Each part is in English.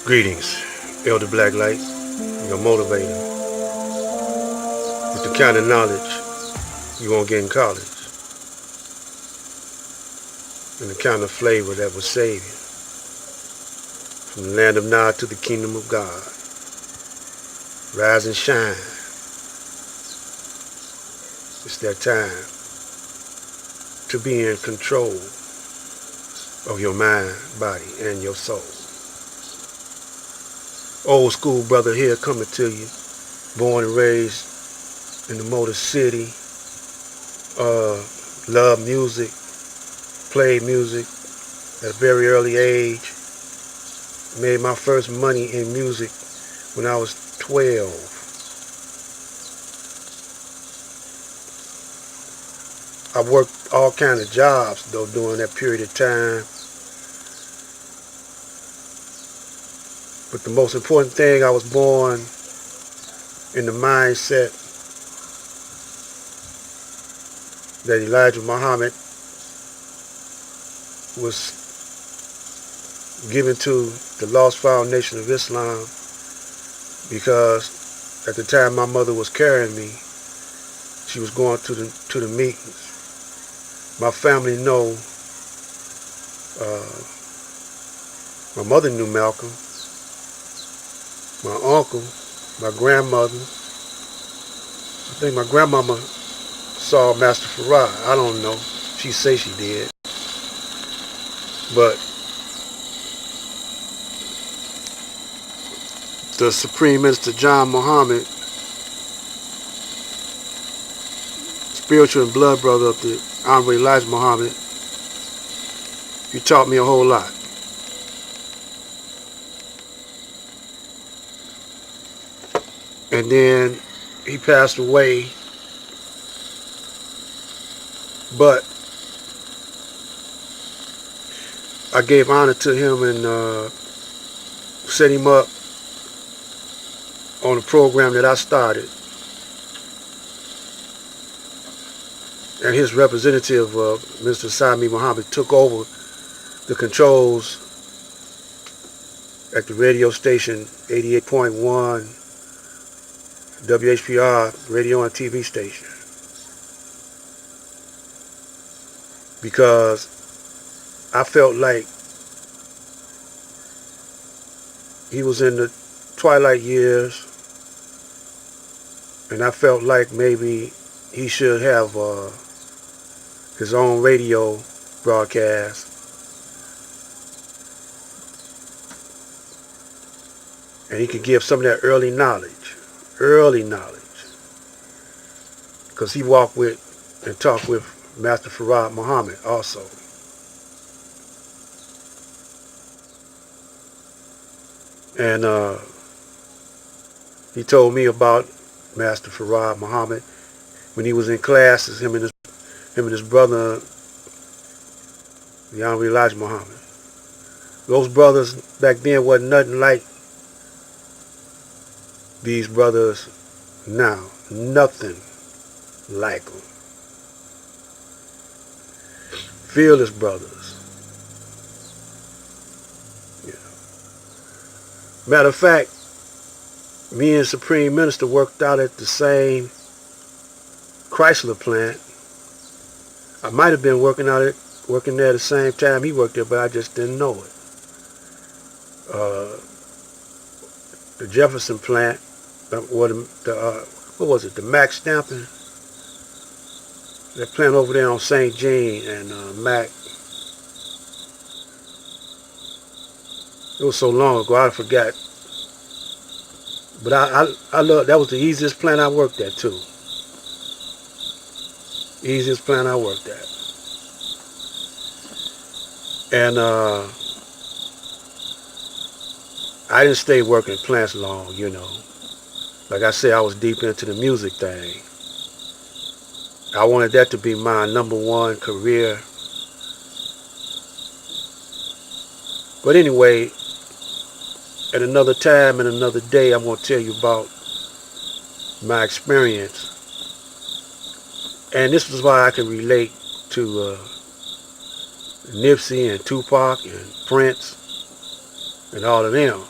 Greetings, Elder Black Light, your motivator, with the kind of knowledge you won't get in college, and the kind of flavor that will save you from the land of Nod to the kingdom of God. Rise and shine. It's that time to be in control of your mind, body, and your soul. Old school brother here coming to you, born and raised in the Motor City. Love music, played music at a very early age. Made my first money in music when I was 12. I worked all kinds of jobs though during that period of time. But the most important thing, I was born in the mindset that Elijah Muhammad was given to the Lost Foundation of Islam, because at the time my mother was carrying me, she was going to the meetings. My family know, my mother knew Malcolm, my uncle, my grandmother. I think my grandmama saw Master Farad. I don't know. She say she did. But the Supreme Minister John Muhammad, spiritual and blood brother of the Honorable Elijah Muhammad, he taught me a whole lot. And then he passed away, but I gave honor to him and set him up on a program that I started. And his representative, Mr. Sami Muhammad, took over the controls at the radio station 88.1 WHPR radio and TV station, because I felt like he was in the twilight years, and I felt like maybe he should have his own radio broadcast. And he could give some of that early knowledge, because he walked with and talked with Master Farad Muhammad also. And he told me about Master Farad Muhammad when he was in classes, him and his brother, the Honorable Elijah Muhammad. Those brothers back then wasn't nothing like these brothers now. Nothing like them. Fearless brothers. Yeah. Matter of fact, me and Supreme Minister worked out at the same Chrysler plant. I might have been working there at the same time he worked there, but I just didn't know it. The Jefferson plant, what was it? The Mac Stamping. That plant over there on St. Jean and Mac. It was so long ago, I forgot. But I love, that was the easiest plant I worked at too. Easiest plant I worked at. And I didn't stay working at plants long, you know. Like I said, I was deep into the music thing. I wanted that to be my #1 career. But anyway, at another time and another day, I'm going to tell you about my experience. And this is why I can relate to Nipsey and Tupac and Prince and all of them.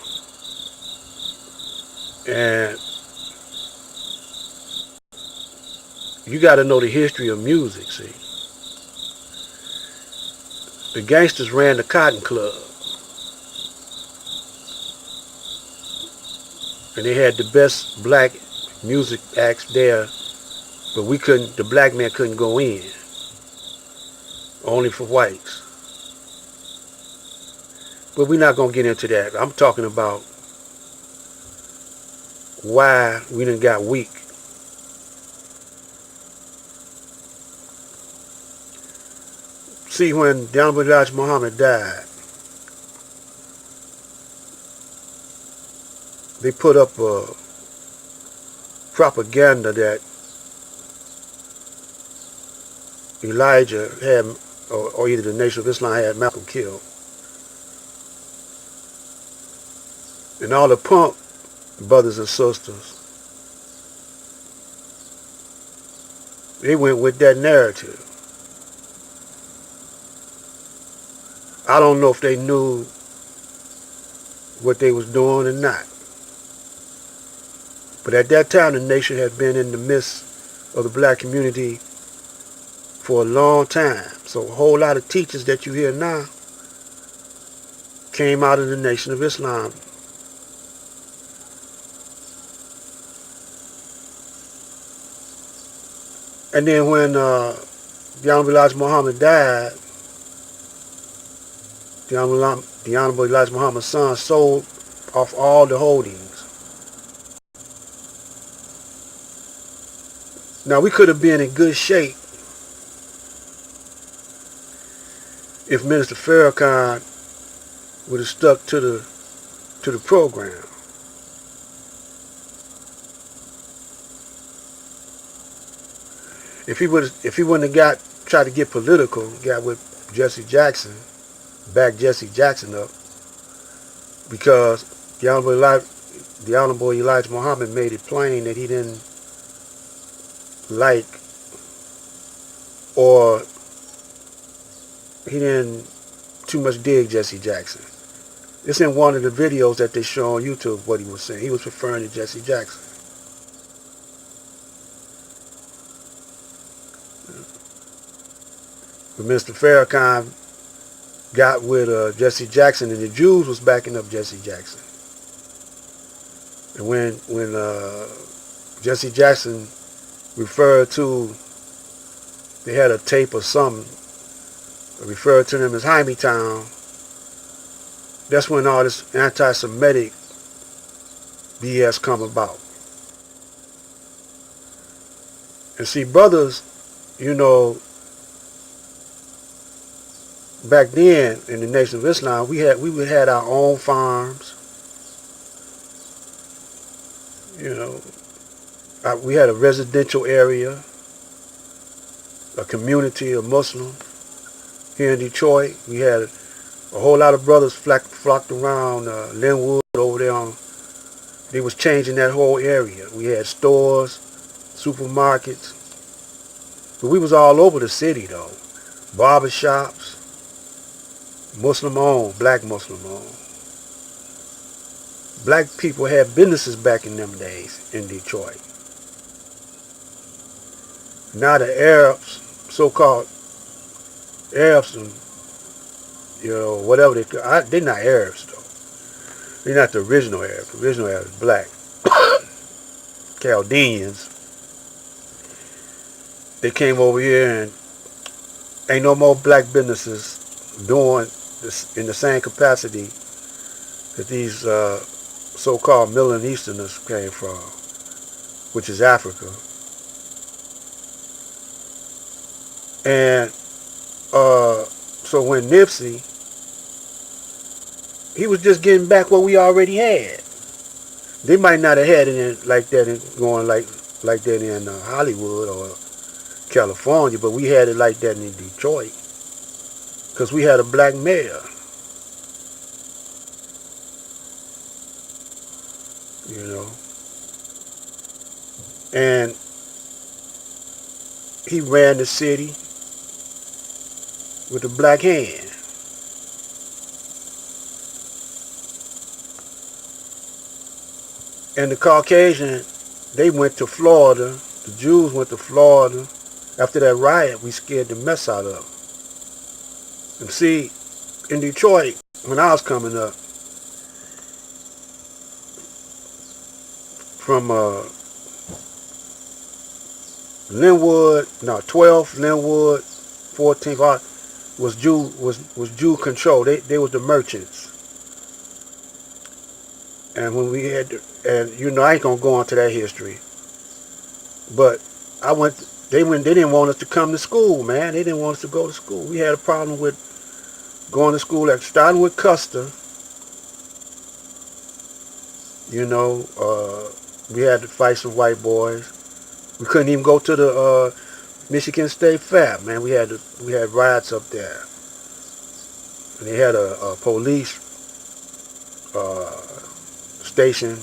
And you got to know the history of music, see. The gangsters ran the Cotton Club. And they had the best black music acts there, but the black man couldn't go in. Only for whites. But we're not going to get into that. I'm talking about why we done got weak. See, when the Honorable Elijah Muhammad died, they put up a propaganda that Elijah had, or either the Nation of Islam had Malcolm killed. And all the punk brothers and sisters, they went with that narrative. I don't know if they knew what they was doing or not. But at that time, the nation had been in the midst of the black community for a long time. So a whole lot of teachers that you hear now came out of the Nation of Islam. And then when the Honorable Elijah Muhammad died, the Honorable Elijah Muhammad's son sold off all the holdings. Now, we could have been in good shape if Minister Farrakhan would have stuck to the program. If he wouldn't have tried to get political, got with Jesse Jackson, backed Jesse Jackson up, because the Honorable Elijah Muhammad made it plain that he didn't like, or he didn't too much dig Jesse Jackson. It's in one of the videos that they show on YouTube what he was saying. He was referring to Jesse Jackson. But Mr. Farrakhan got with Jesse Jackson, and the Jews was backing up Jesse Jackson. And when Jesse Jackson referred to, they had a tape or something, referred to them as Hymietown, that's when all this anti-Semitic BS come about. And see, brothers, you know, back then in the Nation of Islam, we had our own farms. You know, we had a residential area, a community of Muslims here in Detroit. We had a whole lot of brothers flocked around Linwood over there. They was changing that whole area. We had stores, supermarkets, but we was all over the city though. Barbershops, Muslim owned, black Muslim owned. Black people had businesses back in them days in Detroit. Now the Arabs, so-called Arabs, and you know, whatever they're not Arabs though. They're not the original Arabs. The original Arabs is black. Chaldeans. They came over here and ain't no more black businesses doing this in the same capacity that these so-called Middle Easterners came from, which is Africa. And so when Nipsey, he was just getting back what we already had. They might not have had it like that going like that in Hollywood or California, but we had it like that in Detroit because we had a black mayor. You know, and he ran the city with a black hand. And the Caucasian, they went to Florida. The Jews went to Florida. After that riot, we scared the mess out of them. And see, in Detroit, when I was coming up, from 12th, Linwood, 14th, was Jew control. They was the merchants. And when we had, and I ain't gonna go into that history, but they didn't want us to come to school, man. They didn't want us to go to school. We had a problem with going to school, starting with Custer. We had to fight some white boys. We couldn't even go to the Michigan State Fair, man. We had riots up there, and they had a police station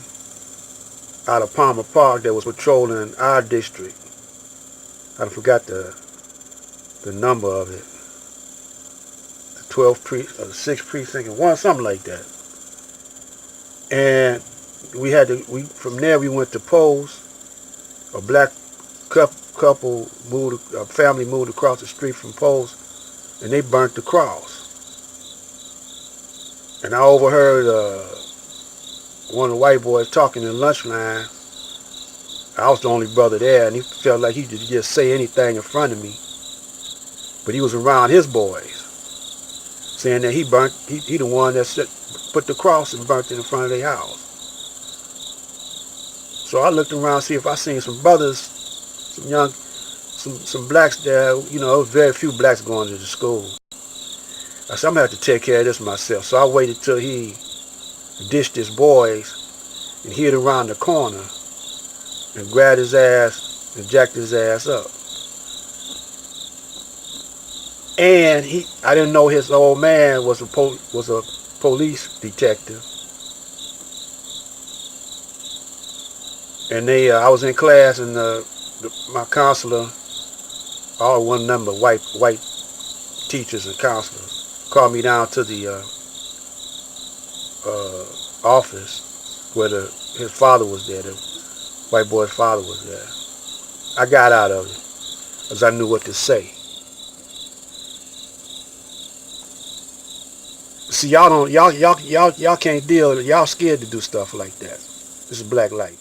out of Palmer Park that was patrolling our district. I forgot the number of it. The 12th precinct, 6th precinct, and one, something like that. And from there we went to Post. A black couple a family moved across the street from Post, and they burnt the cross. And I overheard one of the white boys talking in the lunch line. I was the only brother there, and he felt like he could just say anything in front of me. But he was around his boys, saying that he the one that put the cross and burnt it in front of their house. So I looked around to see if I seen some brothers, some blacks there. There was very few blacks going to the school. I said, I'm going to have to take care of this myself. So I waited till he dished his boys and hid around the corner and grabbed his ass and jacked his ass up. And I didn't know his old man was a police detective. And I was in class, and my counselor, all one number white teachers and counselors, called me down to the office where his father was there. The white boy's father was there. I got out of it because I knew what to say. See, y'all can't deal. Y'all scared to do stuff like that. This is black light.